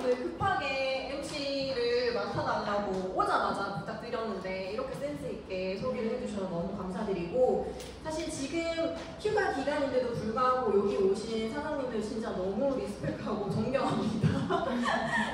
오늘 급하게 MC를 맡아달라고 오자마자 부탁드렸는데 이렇게 센스있게 소개를 해주셔서 너무 감사드리고, 사실 지금 휴가 기간인데도 불구하고 여기 오신 사장님들 진짜 너무 리스펙하고 존경합니다.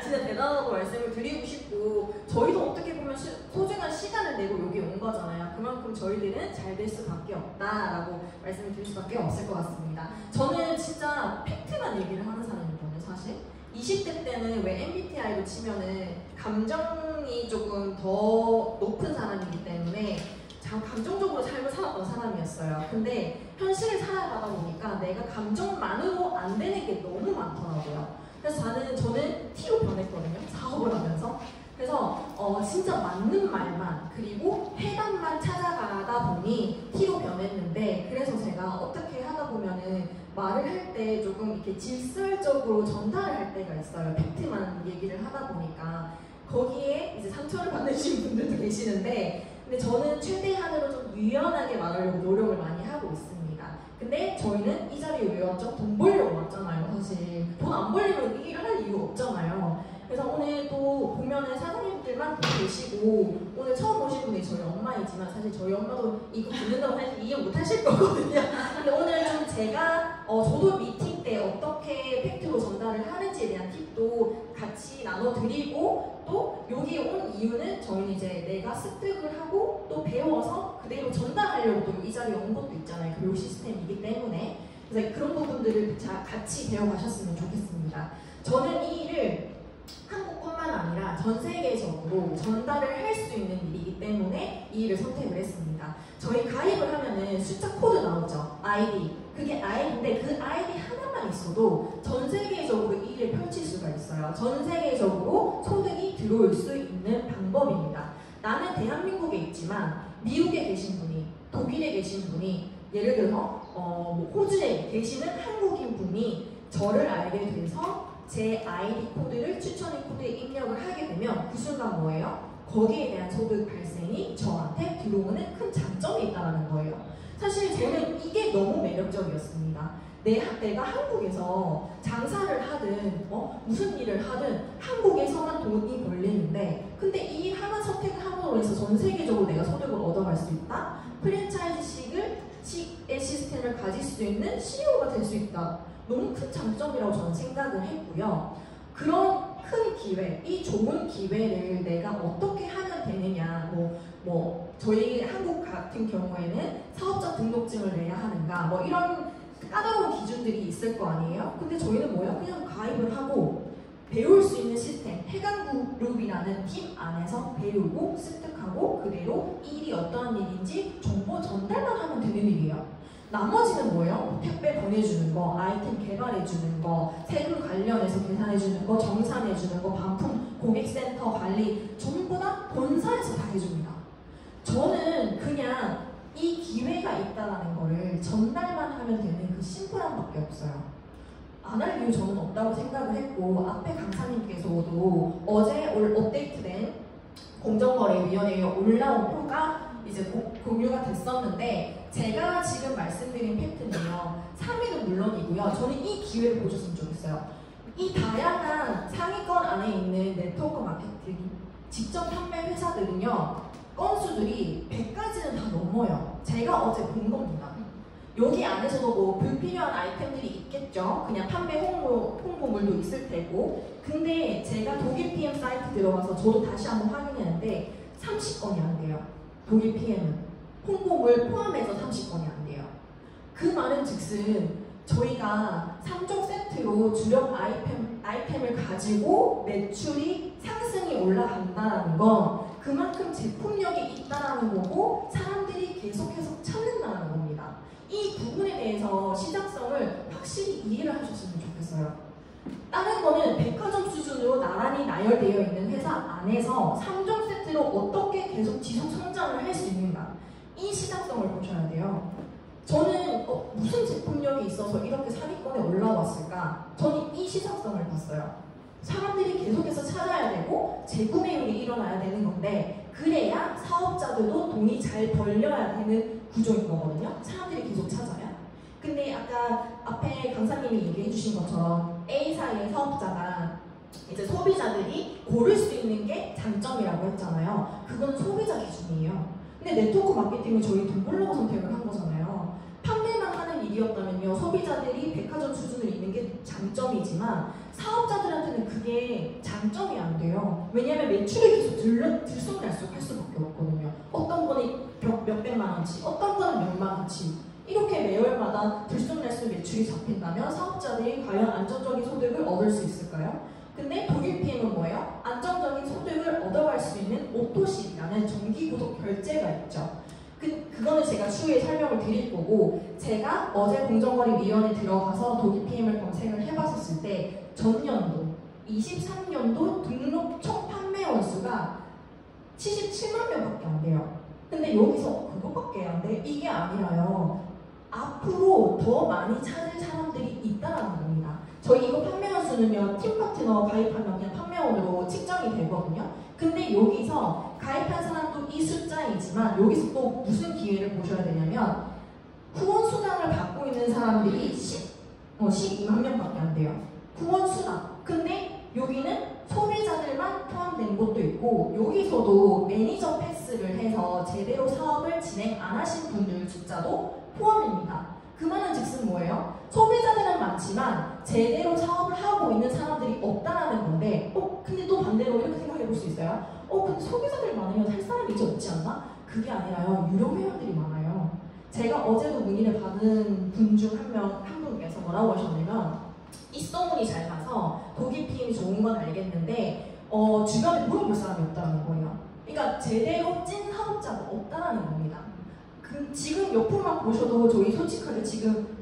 진짜 대단하다고 말씀을 드리고 싶고, 저희도 어떻게 보면 소중한 시간을 내고 여기 온 거잖아요. 그만큼 저희들은 잘 될 수밖에 없다라고 말씀을 드릴 수밖에 없을 것 같습니다. 저는 진짜 팩트만 얘기를 하는 사람이거든요, 사실. 20대 때는 왜 MBTI로 치면은 감정이 조금 더 높은 사람이기 때문에 참 감정적으로 삶을 살았던 사람이었어요. 근데 현실을 살아가다 보니까 내가 감정만으로 안 되는 게 너무 많더라고요. 그래서 저는 T로 변했거든요, 사업을 하면서. 그래서 진짜 맞는 말만, 그리고 해답만 찾아가다 보니 T로 변했는데, 그래서 제가 어떻게 하다 보면은 말을 할 때 조금 이렇게 질설적으로 전달을 할 때가 있어요. 팩트만 얘기를 하다 보니까. 거기에 이제 상처를 받으신 분들도 계시는데, 근데 저는 최대한으로 좀 유연하게 말하려고 노력을 많이 하고 있습니다. 근데 저희는 이 자리에 왜 왔죠? 돈 벌려고 왔잖아요, 사실. 돈 안 벌리면 이 일을 할 이유가 없잖아요. 그래서 오늘 또 보면은 사장님들만 계시고, 오늘 처음 오신 분이 저희 엄마이지만 사실 저희 엄마도 이거 듣는다고 사실 이해 못 하실 거거든요. 근데 오늘 좀 제가 저도 미팅 때 어떻게 팩트로 전달을 하는지에 대한 팁도 같이 나눠드리고, 또 여기 온 이유는 저희는 이제 내가 습득을 하고 또 배워서 그대로 전달하려고 또 이 자리에 온 것도 있잖아요. 교육 시스템이기 때문에. 그래서 그런 부분들을 같이 배워가셨으면 좋겠습니다. 저는 이 일을 한국뿐만 아니라 전 세계적으로 전달을 할 수 있는 일이기 때문에 이 일을 선택을 했습니다. 저희 가입을 하면은 숫자 코드 나오죠. 아이디. 그게 아이디인데 그 아이디 하나만 있어도 전 세계적으로 이 일을 펼칠 수가 있어요. 전 세계적으로 소득이 들어올 수 있는 방법입니다. 나는 대한민국에 있지만 미국에 계신 분이, 독일에 계신 분이, 예를 들어서 호주에 계시는 한국인 분이 저를 알게 돼서 제 아이디 코드를 추천인 코드에 입력을 하게 되면 그 순간 뭐예요? 거기에 대한 소득 발생이 저한테 들어오는 큰 장점이 있다는 거예요. 사실 저는 이게 너무 매력적이었습니다. 내가 한국에서 장사를 하든 무슨 일을 하든 한국에서만 돈이 벌리는데, 근데 이 일 하나 선택함으로 해서 전 세계적으로 내가 소득을 얻어갈 수 있다? 프랜차이즈식의 시스템을 가질 수 있는 CEO가 될 수 있다. 너무 큰 장점이라고 저는 생각을 했고요. 그런 큰 기회, 이 좋은 기회를 내가 어떻게 하면 되느냐, 저희 한국 같은 경우에는 사업자 등록증을 내야 하는가, 이런 까다로운 기준들이 있을 거 아니에요? 근데 저희는 뭐예요? 그냥 가입을 하고 배울 수 있는 시스템, 해강그룹이라는 팀 안에서 배우고 습득하고 그대로 이 일이 어떠한 일인지 정보 전달만 하면 되는 일이에요. 나머지는 뭐예요? 택배 보내주는 거, 아이템 개발해주는 거, 세금 관련해서 계산해주는 거, 정산해주는 거, 반품, 고객센터 관리, 전부 다 본사에서 다 해줍니다. 저는 그냥 이 기회가 있다는 거를 전달만 하면 되는 그 심플한 밖에 없어요. 안 할 이유 저는 없다고 생각을 했고, 앞에 강사님께서도 어제 업데이트된 공정거래위원회에 올라온 표가 이제 공유가 됐었는데, 제가 지금 말씀드린 팩트는요, 3위는 물론이고요, 저는 이 기회를 보셨으면 좋겠어요. 이 다양한 상위권 안에 있는 네트워크 마케팅 직접 판매 회사들은요, 건수들이 100가지는 다 넘어요. 제가 어제 본 겁니다. 여기 안에서도 불필요한 아이템들이 있겠죠. 그냥 판매 홍보물도 있을 테고. 근데 제가 독일 PM 사이트 들어가서 저도 다시 한번 확인했는데 30건이 안 돼요. 독일 PM은 홍보물 포함해서 30건이 안 돼요. 그 말은 즉슨 저희가 3종 세트로 주력 아이템을 가지고 매출이 상승이 올라간다는 건 그만큼 제품력이 있다는 거고, 사람들이 계속해서 찾는다는 겁니다. 이 부분에 대해서 시장성을 확실히 이해를 하셨으면 좋겠어요. 다른 거는 백화점 수준으로 나란히 나열되어 있는 회사 안에서 3종 세트로 어떻게 계속 지속 성장을 할 수 있는가, 이 시장성을 보셔야 돼요. 저는 무슨 제품력이 있어서 이렇게 상위권에 올라왔을까? 저는 이 시장성을 봤어요. 사람들이 계속해서 찾아야 되고 재구매율이 일어나야 되는 건데, 그래야 사업자들도 돈이 잘 벌려야 되는 구조인 거거든요. 사람들이 계속 찾아야. 근데 아까 앞에 강사님이 얘기해 주신 것처럼 A사의 사업자가 이제 소비 소비자들이 고를 수 있는 게 장점이라고 했잖아요. 그건 소비자 기준이에요. 근데 네트워크 마케팅은 저희 돈 벌려고 선택을 한 거잖아요. 판매만 하는 일이었다면요, 소비자들이 백화점 수준을 잇는 게 장점이지만 사업자들한테는 그게 장점이 안 돼요. 왜냐하면 매출이 계속 들쑥날쑥 할 수밖에 없거든요. 어떤 거는 몇백만 원치, 어떤 거는 몇만 원치, 이렇게 매월마다 들쑥날쑥 매출이 잡힌다면 사업자들이 과연 안정적인 소득을 얻을 수 있을까요? 근데 독일 PM은 뭐예요? 안정적인 소득을 얻어갈 수 있는 오토십이라는 정기구독 결제가 있죠. 그거는 제가 추후에 설명을 드릴 거고, 제가 어제 공정거래위원회에 들어가서 독일 PM을 검색을 해봤었을 때 전년도 23년도 등록 총 판매원 수가 77만 명밖에 안 돼요. 근데 여기서 그것밖에 안 돼? 이게 아니라요, 앞으로 더 많이 찾을 사람들이 있다는 겁니다. 저희 이거 판매원 수는요, 팀 파트너 가입하면 그냥 판매원으로 측정이 되거든요. 근데 여기서 가입한 사람도 이 숫자이지만 여기서 또 무슨 기회를 보셔야 되냐면, 후원 수당을 받고 있는 사람들이 12만 명밖에 안 돼요. 후원 수당. 근데 여기는 소비자들만 포함된 곳도 있고, 여기서도 매니저 패스를 해서 제대로 사업을 진행 안 하신 분들 숫자도 포함입니다. 그 말은 즉슨 뭐예요? 소비자들은 많지만 제대로 사업을 하고 있는 사람들이 없다라는 건데, 근데 또 반대로 이렇게 생각해 볼 수 있어요. 근데 소비자들이 많으면 살 사람이 이제 없지 않나? 그게 아니라요, 유료 회원들이 많아요. 제가 어제도 문의를 받은 분 중 한 분께서 뭐라고 하셨냐면, 입소문이 잘 가서 독일 PM이 좋은 건 알겠는데 주변에 물어볼 사람이 없다는 거예요. 그러니까 제대로 찐 사업자가 없다는 겁니다. 지금 옆으로만 보셔도 저희 솔직하게 지금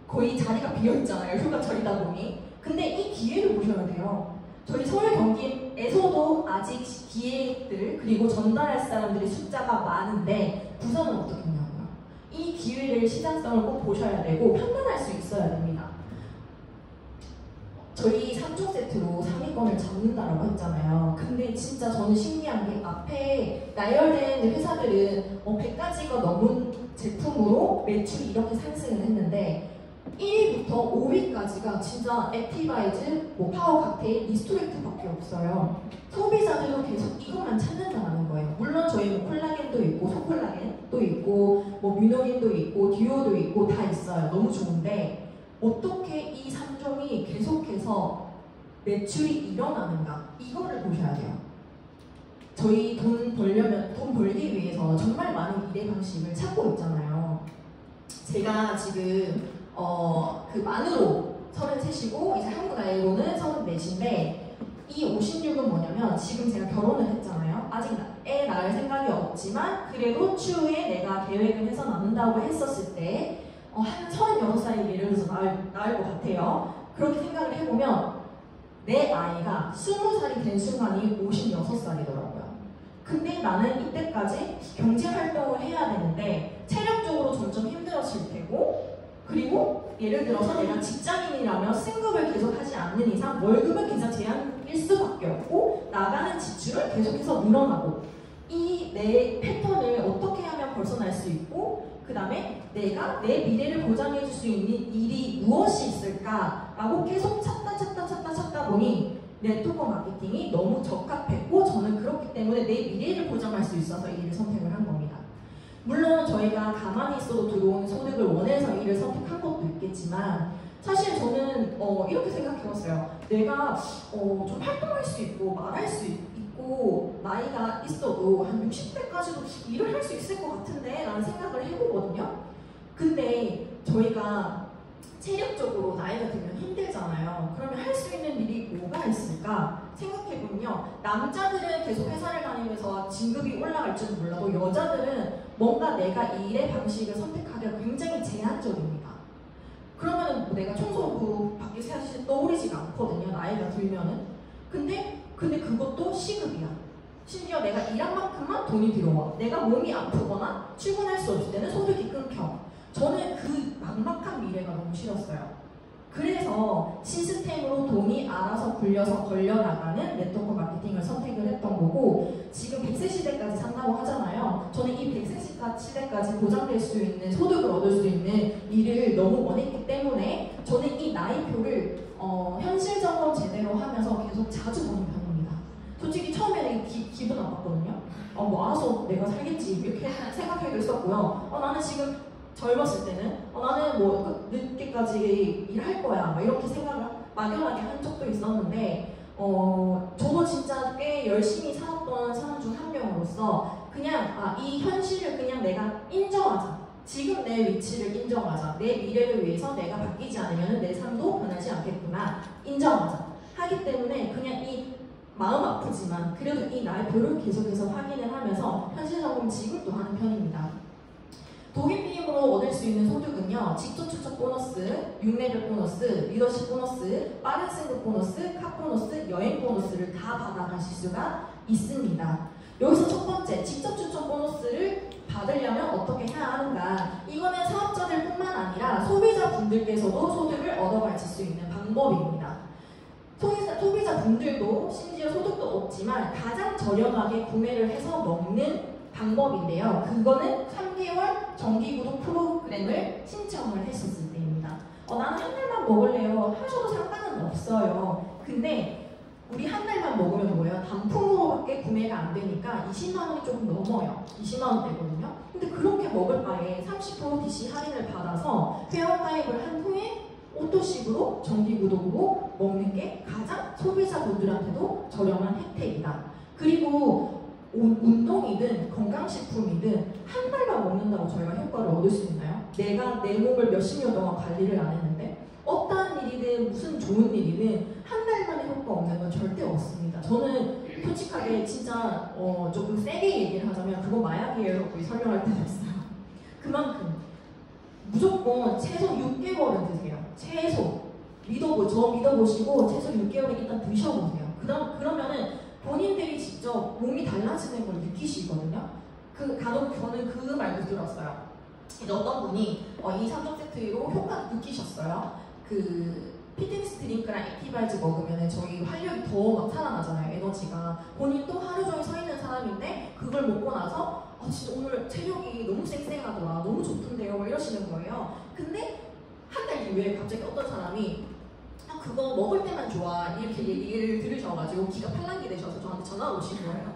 거의 자리가 비어있잖아요. 휴가철이다 보니. 근데 이 기회를 보셔야 돼요. 저희 서울 경기에서도 아직 기획들 그리고 전달할 사람들의 숫자가 많은데 부산은 어떻게 했냐고요. 이 기회를, 시장성을 꼭 보셔야 되고 판단할 수 있어야 됩니다. 저희 3종 세트로 상위권을 잡는다라고 했잖아요. 근데 진짜 저는 신기한 게, 앞에 나열된 회사들은 100가지가 넘은 제품으로 매출이 이렇게 상승을 했는데 1위부터 5위까지가 진짜 액티바이즈, 파워 칵테일, 리스토렉트밖에 없어요. 소비자들도 계속 이것만 찾는다는 거예요. 물론 저희 콜라겐도 있고, 소콜라겐도 있고, 뮤노긴도 있고, 듀오도 있고 다 있어요. 너무 좋은데 어떻게 이 3종이 계속해서 매출이 일어나는가, 이거를 보셔야 돼요. 저희 돈 벌기 위해서 정말 많은 일의 방식을 찾고 있잖아요. 제가 지금 그 만으로 33이고 이제 한국 나이로는 34인데, 이 56은 뭐냐면, 지금 제가 결혼을 했잖아요. 아직 애 낳을 생각이 없지만 그래도 추후에 내가 계획을 해서 낳는다고 했었을 때 한 36살이 예를 들어서 나을 것 같아요. 그렇게 생각을 해보면 내 아이가 20살이 된 순간이 56살이더라고요. 근데 나는 이때까지 경제활동을 해야 되는데 체력적으로 점점 힘들어질 테고, 그리고 예를 들어서 내가 직장인이라면 승급을 계속 하지 않는 이상 월급은 계속 제한일 수밖에 없고, 나가는 지출을 계속해서 늘어나고, 이 내 패턴을 어떻게 하면 벗어날 수 있고, 그 다음에 내가 내 미래를 보장해 줄 수 있는 일이 무엇이 있을까라고 계속 찾다 보니 네트워크 마케팅이 너무 적합했고, 저는 그렇기 때문에 내 미래를 보장할 수 있어서 이 일을 선택을 한 겁니다. 물론 저희가 가만히 있어도 들어오는 소득을 원해서 일을 선택한 것도 있겠지만, 사실 저는 이렇게 생각해봤어요. 내가 좀 활동할 수 있고 말할 수 있고 나이가 있어도 한 60대까지도 일을 할 수 있을 것 같은데 라는 생각을 해보거든요. 근데 저희가 체력적으로 나이가 들면 힘들잖아요. 그러면 할 수 있는 일이 뭐가 있을까 생각해보면요, 남자들은 계속 회사를 다니면서 진급이 올라갈 줄은 몰라도 여자들은 뭔가 내가 일의 방식을 선택하기가 굉장히 제한적입니다. 그러면은 내가 청소부 밖에 사실 떠오르지가 않거든요, 나이가 들면은. 근데 그것도 시급이야. 심지어 내가 일한 만큼만 돈이 들어와. 내가 몸이 아프거나 출근할 수 없을 때는 소득이 끊겨. 저는 그 막막한 미래가 너무 싫었어요. 그래서 시스템으로 돈이 알아서 굴려서 걸려나가는 네트워크 마케팅을 선택을 했던 거고, 지금 100세 시대까지 산다고 하잖아요. 저는 이 100세 시대까지 보장될 수 있는 소득을 얻을 수 있는 일을 너무 원했기 때문에 저는 이 나이표를 현실 점검 제대로 하면서 계속 자주 보는 편이에요. 내가 살겠지 이렇게 생각하기도 했었고요. 나는 지금 젊었을 때는 나는 뭐 늦게까지 일할 거야 막 이렇게 생각을 막연하게 한 적도 있었는데 저도 진짜 꽤 열심히 살았던 사람 중 한 명으로서 그냥 이 현실을 그냥 내가 인정하자. 지금 내 위치를 인정하자. 내 미래를 위해서 내가 바뀌지 않으면 내 삶도 변하지 않겠구나. 인정하자. 하기 때문에 그냥 이 마음 아프지만 그래도 이 날표를 계속해서 확인을 하면서 현실적으로 지급도 하는 편입니다. 독일 피임으로 얻을 수 있는 소득은요, 직접 추적 보너스, 6레벨 보너스, 리더십 보너스, 빠른 승급 보너스, 카 보너스, 여행 보너스를 다 받아가실 수가 있습니다. 여기서 첫 번째, 직접 추적 보너스를 받으려면 어떻게 해야 하는가? 이거는 사업자들 뿐만 아니라 소비자분들께서도 소득을 얻어가실 수 있는 방법입니다. 소비자분들도 심지어 소득도 없지만 가장 저렴하게 구매를 해서 먹는 방법인데요. 그거는 3개월 정기구독 프로그램을 신청을 했었을 때입니다. 나는 한 달만 먹을래요. 하셔도 상관은 없어요. 근데 우리 한 달만 먹으면 뭐예요? 단품으로밖에 구매가 안 되니까 20만 원이 조금 넘어요. 20만 원대거든요. 근데 그렇게 먹을 바에 30% DC 할인을 받아서 회원가입을 한 후에 오토식으로 정기구독으로 먹는 게 가장 소비자분들한테도 저렴한 혜택이다. 그리고 운동이든 건강식품이든 한 달만 먹는다고 저희가 효과를 얻을 수 있나요? 내가 내 몸을 몇십 년 동안 관리를 안 했는데 어떠한 일이든 무슨 좋은 일이든 한 달 만에 효과 없는 건 절대 없습니다. 저는 솔직하게 진짜 조금 세게 얘기를 하자면 그거 마약이에요. 거의 설명할 때도 있어요. 그만큼 무조건 최소 6개월은 드세요. 최소 저 믿어보시고 최소 6개월은 일단 드셔보세요. 그러면은 본인들이 직접 몸이 달라지는 걸 느끼시거든요. 간혹 저는 그 말도 들었어요. 어떤 분이 이 3종 세트로 효과를 느끼셨어요. 피트니스 드링크랑 액티바이즈 먹으면 저희 활력이 더 막 살아나잖아요. 에너지가. 본인도 하루 종일 서 있는 사람인데 그걸 먹고 나서 진짜 오늘 체력이 너무 쌩쌩하더라. 너무 좋던데요. 막 이러시는 거예요. 근데 한 달 이후에 갑자기 어떤 사람이 그거 먹을 때만 좋아 이렇게 얘기를 들으셔가지고 기가 팔랑기 되셔서 저한테 전화 오신 거예요.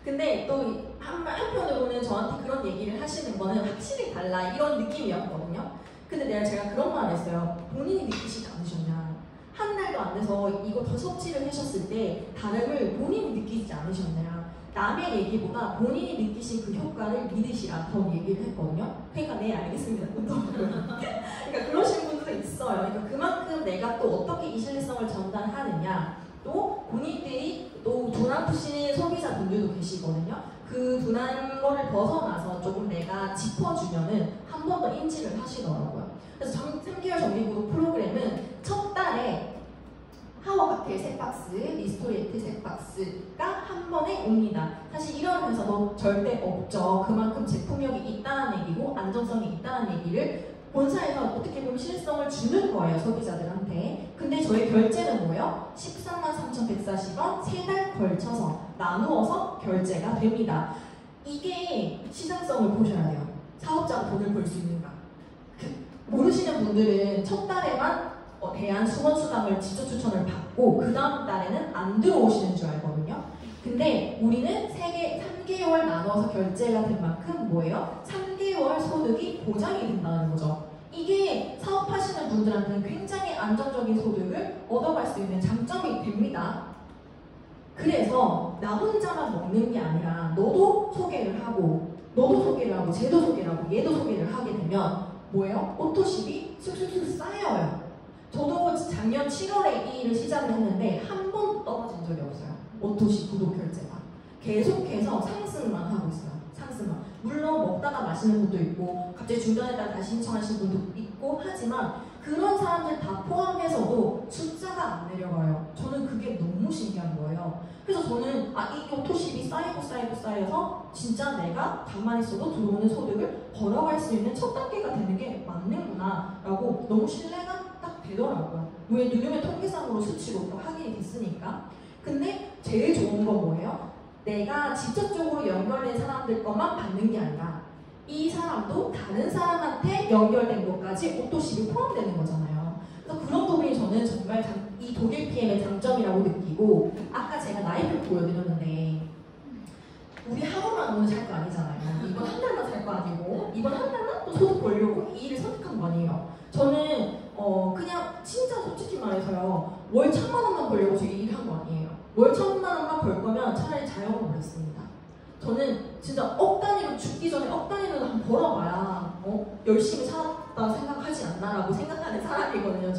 근데 또 한편으로는 저한테 그런 얘기를 하시는 거는 확실히 달라 이런 느낌이었거든요. 근데 제가 그런 말 했어요. 본인이 느끼시지 않으셨냐? 한 달도 안 돼서 이거 더 섭취를 하셨을 때 다름을 본인이 느끼지 않으셨냐? 남의 얘기보다 본인이 느끼신 그 효과를 믿으시라 그런 얘기를 했거든요. 그러니까 네 알겠습니다. 그러니까 그러신 분들도 있어요. 그러니까 그만큼 내가 또 어떻게 이 신뢰성을 전달하느냐, 또 본인들이 또 돈 아프시는 소비자분들도 계시거든요. 그 둔한 거를 벗어나서 조금 내가 짚어주면은 한 번 더 인지를 하시더라고요. 그래서 3개월 정기구독 프로그램은 첫 달에 하워가텔 3박스, 리스토리에트 3박스가 한 번에 옵니다. 사실 이런 회사도 절대 없죠. 그만큼 제품력이 있다는 얘기고 안정성이 있다는 얘기를 본사에서 어떻게 보면 실성을 주는 거예요, 소비자들한테. 근데 저희 결제는 뭐예요? 133,140원 3달 걸쳐서 나누어서 결제가 됩니다. 이게 시장성을 보셔야 돼요. 사업자가 돈을 벌 수 있는가. 모르시는 분들은 첫 달에만 대한수건수당을 직접 추천을 받고 그 다음 달에는 안 들어오시는 줄 알거든요. 근데 우리는 3개월 나눠서 결제가 된 만큼 뭐예요? 3개월 소득이 보장이 된다는 거죠. 이게 사업하시는 분들한테는 굉장히 안정적인 소득을 얻어갈 수 있는 장점이 됩니다. 그래서 나 혼자만 먹는 게 아니라 너도 소개를 하고 쟤도 소개를 하고 얘도 소개를 하게 되면 뭐예요? 오토십이 쑥쑥쑥 쌓여요. 저도 작년 7월에 이 일을 시작을 했는데 한 번도 떨어진 적이 없어요. 오토십 구독 결제가. 계속해서 상승만 하고 있어요. 상승만. 물론 먹다가 마시는 분도 있고 갑자기 중간에다가 다시 신청하시는 분도 있고 하지만 그런 사람들 다 포함해서도 숫자가 안 내려가요. 저는 그게 너무 신기한 거예요. 그래서 저는 이 오토십이 쌓여서 진짜 내가 가만히 있어도 들어오는 소득을 벌어갈 수 있는 첫 단계가 되는 게 맞는구나 라고 너무 신뢰가 딱 되더라고요. 왜 누르면 통계상으로 수치로 확인이 됐으니까. 근데 제일 좋은 건 뭐예요? 내가 직접적으로 연결된 사람들 것만 받는 게 아니라 이 사람도 다른 사람한테 연결된 것까지 오토십이 포함되는 거잖아요. 그래서 그런 부분이 저는 정말 이 독일 PM의 장점이라고 느끼고 아까 제가 나이를 보여드렸는데 우리 하루만 오늘 살 거 아니잖아요. 이번 한 달만 살 거 아니고 이번 한 달만 또 소득 벌려고 이 일을 선택한 거 아니에요. 저는 그냥 진짜 솔직히 말해서요. 월 1,000만 원만 벌려고 저 이 일을 한 거 아니에요. 월 1,000만 원만 벌 거면 차라리 자영업 벌렸습니다. 저는 진짜 억 단위로 죽기 전에 억 단위로 한번 벌어봐야 열심히 살았다 생각하지 않나라고 생각하는 사람이거든요.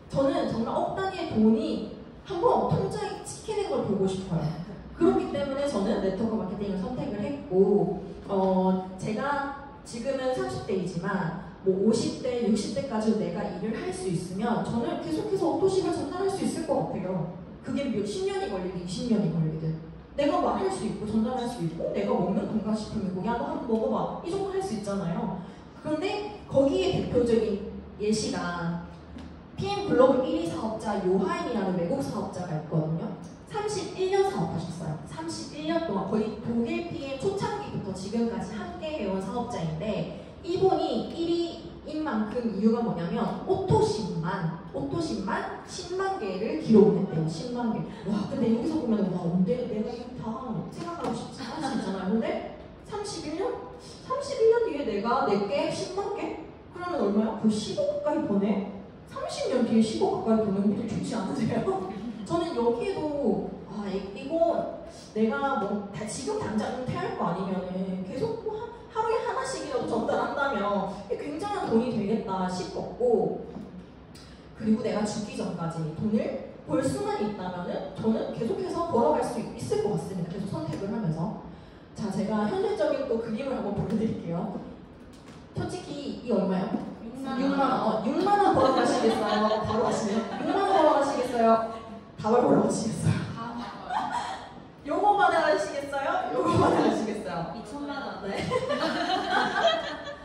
저는 정말 억 단위의 돈이 한번 통장에 찍히는 걸 보고 싶어요. 그렇기 때문에 저는 네트워크 마케팅을 선택을 했고 제가 지금은 30대이지만 뭐 50대, 60대까지 내가 일을 할 수 있으면 저는 계속해서 오토십을 전달할 수 있을 것 같아요. 그게 몇 10년이 걸리든 20년이 걸리든 내가 말할 수 있고 전달할 수 있고 내가 먹는 건강식품이고 야 너 한번 먹어봐 이 정도 할 수 있잖아요. 그런데 거기에 대표적인 예시가 PM 글로벌 1위 사업자 요하임이라는 외국 사업자가 있거든요. 31년 사업하셨어요. 31년 동안 거의 독일 PM 초창기부터 지금까지 함께 해온 사업자인데 이분이 1위인 만큼 이유가 뭐냐면 오토십만 10만 개를 기록했대요. 10만 개. 와 근데 여기서 보면 와 언제 내가 이거 다 생각하고 싶지 않을 수 있잖아요. 근데 31년 뒤에 내가 내게 10만 개? 그러면 얼마야? 그 10억 가까이 버네? 30년 뒤에 10억 가까이 버는 것도 좋지 않으세요? 저는 여기에도 이거 내가 뭐 지금 당장 은퇴할 거 아니면은 계속 뭐 하루에 하나씩이라도 전달한다면 굉장한 돈이 되겠다 싶었고 그리고 내가 죽기 전까지 돈을 벌 수만 있다면은 저는 계속해서 벌어갈 수 있을 것 같습니다. 계속 선택을 하면서 자 제가 현실적인 또 그림을 한번 보여드릴게요. 솔직히 이 얼마요? 6만 원. 6만 원 벌어가시겠어요? 바로 가시네요. 6만 원 벌어가시겠어요? 답을 벌어가시겠어요? 요거 받아가시겠어요? 요거 받아가시겠어요? 2천만 원. 네.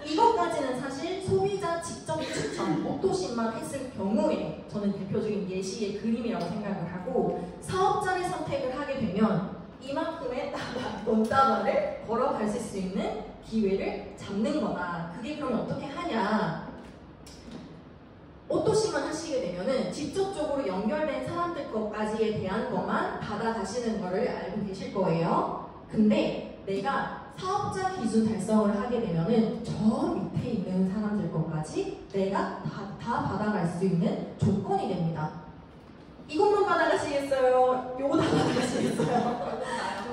이것까지는 사실 소비자 직접 추천, 오토십만 했을 경우에 저는 대표적인 예시의 그림이라고 생각을 하고 사업자를 선택을 하게 되면 이만큼의 돈다발을 벌어가실 수 있는 기회를 잡는 거다. 그게 그러면 어떻게 하냐? 오토십만 하시게 되면은 직접적으로 연결된 사람들 것까지에 대한 것만 받아가시는 거를 알고 계실 거예요. 근데 내가 사업자 기준 달성을 하게 되면은 저 밑에 있는 사람들 것까지 내가 다 받아갈 수 있는 조건이 됩니다. 이것만 받아가시겠어요? 요거 다 받아가시겠어요?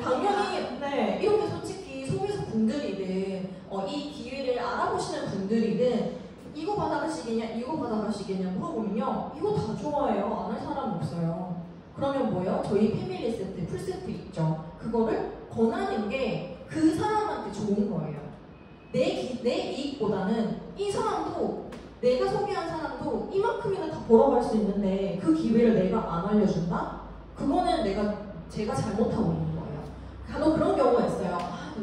당연히 네 이렇게 솔직히 소비자 분들이든 이 기회를 알아보시는 분들이든 이거 받아가시겠냐 이거 받아가시겠냐 물어보면요 이거 다 좋아해요. 안 할 사람 없어요. 그러면 뭐예요? 저희 패밀리 세트 풀세트 있죠. 그거를 권하는 게 그 사람한테 좋은 거예요. 내 이익보다는 이 사람도 내가 소개한 사람도 이만큼이나 다 벌어갈 수 있는데 그 기회를 내가 안 알려준다? 그거는 제가 잘못하고 있는 거예요. 간혹 그런 경우가 있어요.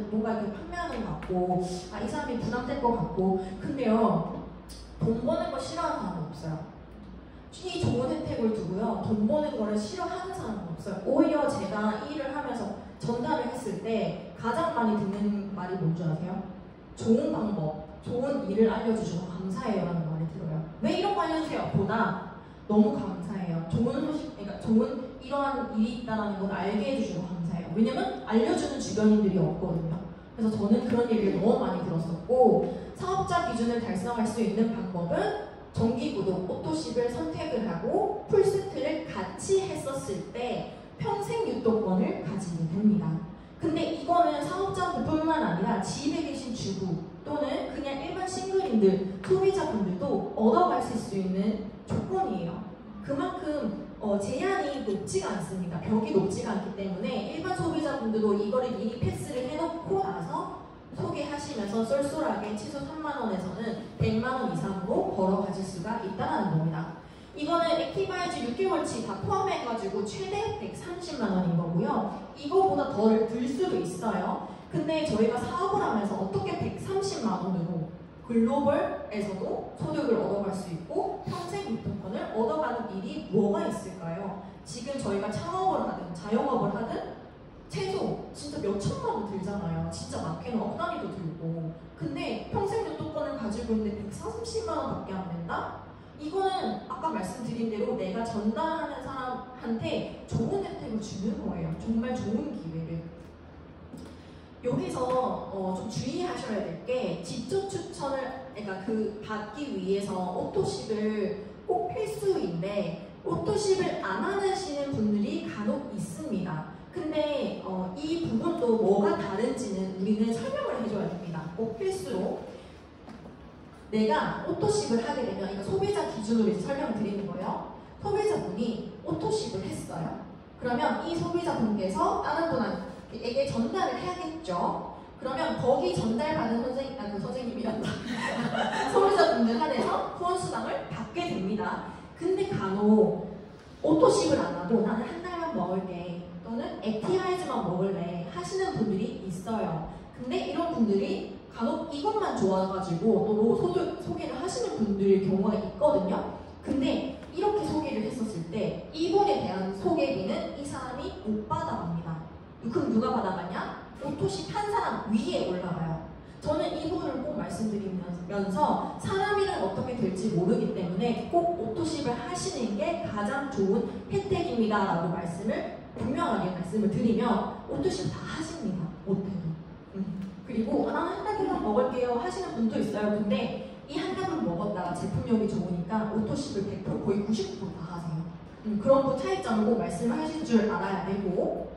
뭔가 이렇게 판매하는 것 같고 이 사람이 부담될 것 같고 근데요 돈 버는 거 싫어하는 사람은 없어요. 이 좋은 혜택을 두고요 돈 버는 거를 싫어하는 사람은 없어요. 오히려 제가 이 일을 하면서 전달을 했을 때 가장 많이 듣는 말이 뭔지 아세요? 좋은 방법, 좋은 일을 알려주셔서 감사해요 라는 말이 들어요. 왜 이런 거 알려주세요? 보다 너무 감사해요. 좋은 소식, 그러니까 좋은 이러한 일이 있다는 걸 알게 해주셔서 감사해요. 왜냐면 알려주는 주변인들이 없거든요. 그래서 저는 그런 얘기를 너무 많이 들었었고 사업자 기준을 달성할 수 있는 방법은 정기구독, 오토십을 선택을 하고 풀세트를 같이 했었을 때 평생 유통권을 가지게 됩니다. 근데 이거는 사업자분뿐만 아니라 집에 계신 주부 또는 그냥 일반 싱글인들, 소비자분들도 얻어가실 수 있는 조건이에요. 그만큼 제한이 높지가 않습니다. 벽이 높지가 않기 때문에 일반 소비자분들도 이거를 미리 패스를 해놓고 나서 소개하시면서 쏠쏠하게 최소 3만원에서는 100만원 이상으로 벌어가실 수가 있다는 겁니다. 이거는 액티바이즈 6개월치 다 포함해가지고 최대 130만원인 거고요. 이거보다 덜 들 수도 있어요. 근데 저희가 사업을 하면서 어떻게 130만원으로 글로벌에서도 소득을 얻어갈 수 있고 평생 유통권을 얻어가는 일이 뭐가 있을까요? 지금 저희가 창업을 하든 자영업을 하든 최소 진짜 몇 천만 원 들잖아요. 진짜 많게는 억 단위도 들고. 근데 평생 유통권을 가지고 있는데 130만 원밖에 안 된다? 이거는 아까 말씀드린 대로 내가 전달하는 사람한테 좋은 혜택을 주는 거예요. 정말 좋은 기회를. 여기서 좀 주의하셔야 될 게 직접 추천을 그러니까 그 받기 위해서 오토십을 꼭 필수인데 오토십을 안 하시는 분들이 간혹 있습니다. 근데 이 부분도 뭐가 다른지는 우리는 설명을 해줘야 됩니다. 꼭 필수로 내가 오토십을 하게 되면 이거 소비자 기준으로 이제 설명을 드리는 거예요. 소비자분이 오토십을 했어요. 그러면 이 소비자분께서 다른 분에게 전달을 해야겠죠. 그러면 거기 전달받은 선생님이란다. 소비자분들 한해서 후원수당을 받게 됩니다. 근데 간혹 오토십을 안 하고 나는 한 달만 먹을게 또는 액티바이즈만 먹을래 하시는 분들이 있어요. 근데 이런 분들이 간혹 이것만 좋아가지고 또 소개를 하시는 분들의 경우가 있거든요. 근데 이렇게 소개를 했었을 때 이분에 대한 소개비는 이 사람이 못 받아갑니다. 그럼 누가 받아가냐? 오토십 한 사람 위에 올라가요. 저는 이 부분을 꼭 말씀드리면서 사람이란 어떻게 될지 모르기 때문에 꼭 오토십을 하시는 게 가장 좋은 혜택입니다 라고 분명하게 말씀을 드리면 오토십 다 하십니다. 못해도. 그리고 나는 한 달만 먹을게요 하시는 분도 있어요. 근데 이 한 달만 먹었다가 제품력이 좋으니까 오토십을 100% 거의 90%다 하세요. 그런 거 차이점을 꼭 말씀을 하실 줄 알아야 되고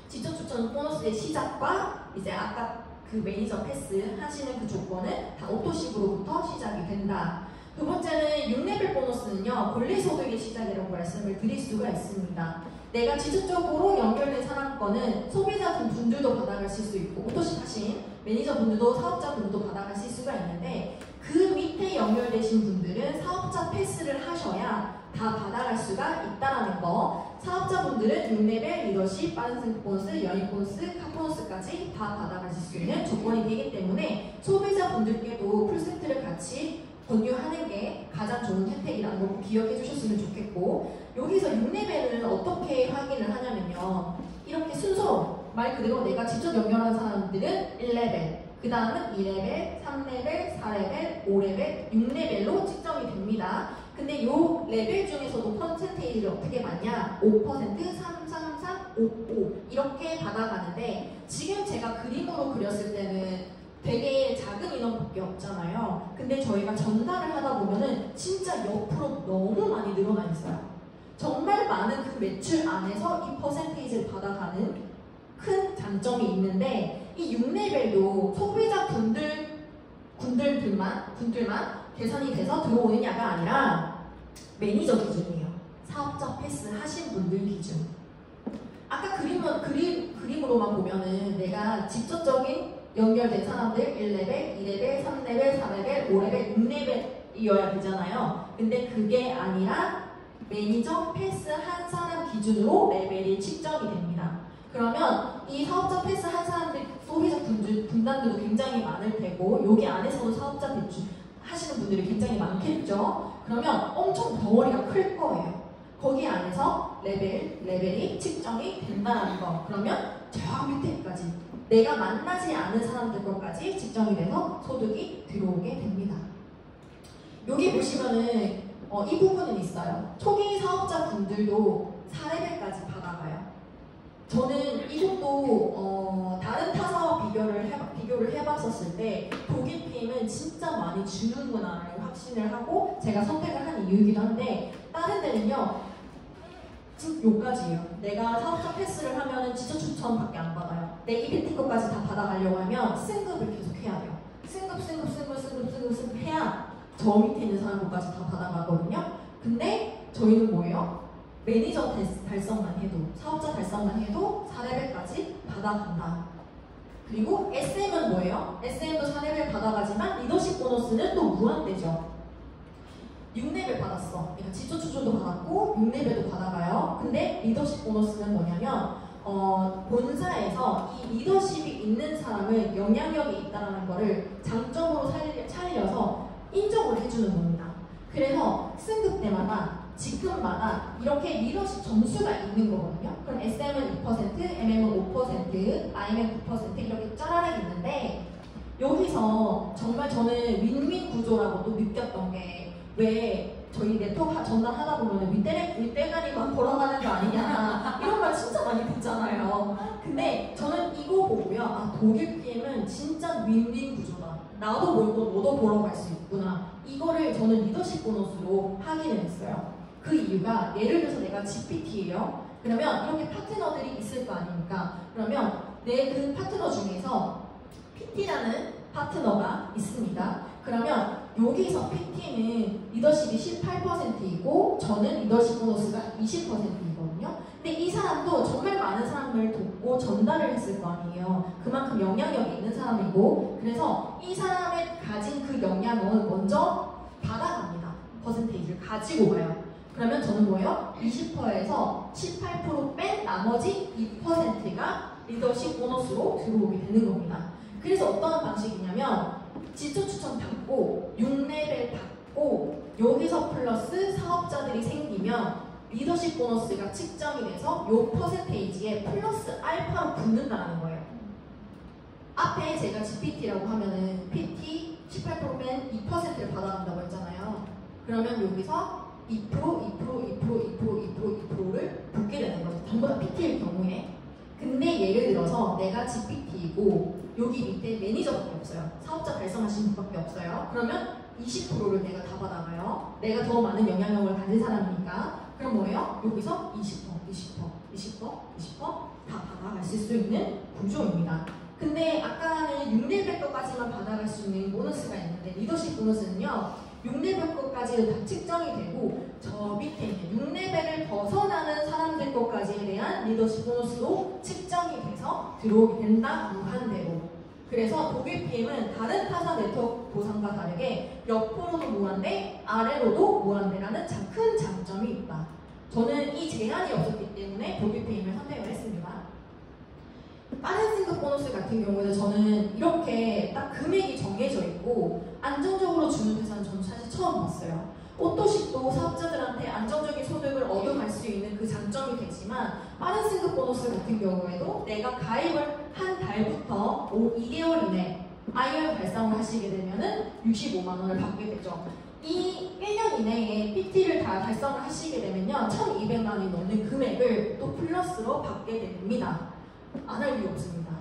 직접 추천 보너스의 시작과 이제 아까 그 매니저 패스 하시는 그 조건은 다 오토십으로부터 시작이 된다. 두 번째는 6레벨 보너스는요 권리소득의 시작이라고 말씀을 드릴 수가 있습니다. 내가 지속적으로 연결된 사람권은 소비자분들도 받아가실 수 있고 오토십 하신 매니저분들도 사업자분들도 받아가실 수가 있는데 그 밑에 연결되신 분들은 사업자 패스를 하셔야 다 받아갈 수가 있다는 거. 사업자분들은 6레벨 리더십, 빠른 승 보너스, 연인 보너스, 카 보너스까지 다 받아가실 수 있는 조건이 되기 때문에 소비자분들께도 풀세트를 같이 권유하는 게 가장 좋은 혜택이라는 걸 기억해 주셨으면 좋겠고 여기서 6레벨은 어떻게 확인을 하냐면요 이렇게 순서로 말 그대로 내가 직접 연결한 사람들은 1레벨 그 다음은 2레벨, 3레벨, 4레벨, 5레벨, 6레벨로 측정이 됩니다. 근데 이 레벨 중에서도 퍼센테이지를 어떻게 받냐 5%, 3, 3, 3, 5, 5 이렇게 받아가는데 지금 제가 그림으로 그렸을 때는 되게 작은 인원밖에 없잖아요. 근데 저희가 전달을 하다 보면은 진짜 옆으로 너무 많이 늘어나 있어요. 정말 많은 그 매출 안에서 이 퍼센테이지를 받아가는 큰 장점이 있는데 이 6레벨도 소비자 분들만 계산이 돼서 들어오느냐가 아니라 매니저 기준이에요. 사업자 패스 하신 분들 기준. 아까 그림으로만 보면은 내가 직접적인 연결된 사람들 1레벨, 2레벨, 3레벨, 4레벨, 5레벨, 6레벨이어야 되잖아요. 근데 그게 아니라 매니저 패스 한 사람 기준으로 레벨이 측정이 됩니다. 그러면 이 사업자 패스 한 사람들 소비자 분단들도 굉장히 많을 테고 여기 안에서도 사업자 대출 하시는 분들이 굉장히 많겠죠. 그러면 엄청 덩어리가 클 거예요. 거기 안에서 레벨이 측정이 된다는 거. 그러면 저 밑에까지 내가 만나지 않은 사람들 것까지 측정이 돼서 소득이 들어오게 됩니다. 여기 보시면은 이 부분은 있어요. 초기 사업자 분들도 4레벨까지 받아가요. 저는 이것도 다른 타사와 비교를 해봤었을 때 독일 PM은 진짜 많이 주는구나를 확신을 하고 제가 선택을 한 이유이기도 한데 다른 데는요 요까지예요. 내가 사업자 패스를 하면은 지적 추천밖에 안 받아요. 내 이벤트 것까지 다 받아가려고 하면 승급을 계속 해야 돼요. 승급 해야 저 밑에 있는 사람 것까지 다 받아가거든요. 근데 저희는 뭐예요? 매니저 달성만 해도, 사업자 달성만 해도 4레벨까지 받아간다. 그리고 SM은 뭐예요? SM도 4레벨 받아가지만 리더십 보너스는 또 무한대죠. 6레벨 받았어. 그러니까 지조 추천도 받았고 6레벨도 받아가요. 근데 리더십 보너스는 뭐냐면 본사에서 이 리더십이 있는 사람은 영향력이 있다는 거를 장점으로 살려서 인정을 해주는 겁니다. 그래서 승급 때마다 직급마다 이렇게 리더십 점수가 있는 거거든요. 그럼 SM은 2%, MM은 5%, IM은 9% 이렇게 짜라락 있는데 여기서 정말 저는 윈윈 구조라고 또 느꼈던 게 왜 저희 네트워크 전달하다 보면 윗대가리만 돌아가는 거 아니냐 이런 말 진짜 많이 듣잖아요. 근데 저는 이거 보고요. 아, 독일 PM은 진짜 윈윈 구조다. 나도 보고 너도 보러 갈 수 있구나. 이거를 저는 리더십 보너스로 확인을 했어요. 그 이유가 예를 들어서 내가 GPT예요. 그러면 이렇게 파트너들이 있을 거 아닙니까? 그러면 내 그 파트너 중에서 PT라는 파트너가 있습니다. 그러면 여기서 PT는 리더십이 18%이고 저는 리더십 보너스가 20%이거든요. 근데 이 사람도 정말 많은 사람을 돕고 전달을 했을 거 아니에요. 그만큼 영향력이 있는 사람이고, 그래서 이 사람의 가진 그 영향을 먼저 받아갑니다. 퍼센테이지를 가지고 가요. 그러면 저는 뭐예요? 20%에서 18% 뺀 나머지 2%가 리더십 보너스로 들어오게 되는 겁니다. 그래서 어떤 방식이냐면 지초 추천 받고 6레벨 받고 여기서 플러스 사업자들이 생기면 리더십 보너스가 측정이 돼서 요 퍼센테이지에 플러스 알파로 붙는다는 거예요. 앞에 제가 GPT라고 하면은 PT 18% 뺀 2%를 받아간다고 했잖아요. 그러면 여기서 2%, 2%를 붙게 되는 거죠. 전부 다 PT일 경우에. 근데 예를 들어서 내가 GPT이고 여기 밑에 매니저밖에 없어요. 사업자 달성하신 분밖에 없어요. 그러면 20%를 내가 다 받아가요. 내가 더 많은 영향력을 가진 사람이니까. 그럼 뭐예요? 여기서 20% 다 받아가실 수 있는 구조입니다. 근데 아까는 6레벨 것까지만 받아갈 수 있는 보너스가 있는데 리더십 보너스는요 6레벨 것까지도 다 측정이 되고 저 밑에 있는 6레벨을 벗어나는 사람들 것까지에 대한 리더십 보너스도 측정이 돼서 들어오게 된다 무한대로. 그래서 독일 PM은 다른 타사 네트워크 보상과 다르게 옆으로도 무한대, 아래로도 무한대라는 큰 장점이 있다. 저는 이 제한이 없었기 때문에 독일 PM을 선택을 했습니다. 빠른 승급 보너스 같은 경우에는 저는 이렇게 딱 금액이 정해져 있고 안정적으로 주는 회사는 저는 사실 처음 봤어요. 오토식도 사업자들한테 안정적인 소득을 얻어갈 수 있는 그 장점이 되지만 빠른 승급 보너스 같은 경우에도 내가 가입을 한 달부터 2개월 이내 IR 달성을 하시게 되면은 65만 원을 받게 되죠. 이 1년 이내에 PT를 다 달성을 하시게 되면요 1,200만 원이 넘는 금액을 또 플러스로 받게 됩니다. 안 할 이유 없습니다.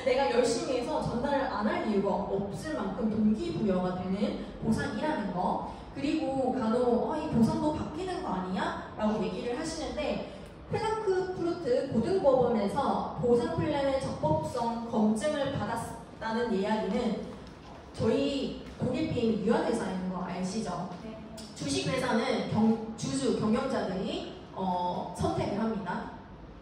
내가 열심히 해서 전달을 안 할 이유가 없을 만큼 동기부여가 되는 보상이라는 거. 그리고 간혹 이 보상도 바뀌는 거 아니야? 라고 얘기를 하시는데 프랑크푸르트 고등법원에서 보상 플랜의 적법성 검증을 받았다는 이야기는 저희 독일 PM 유한회사에 있는 거 아시죠? 네. 주식회사는 주주 경영자들이 선택을 합니다.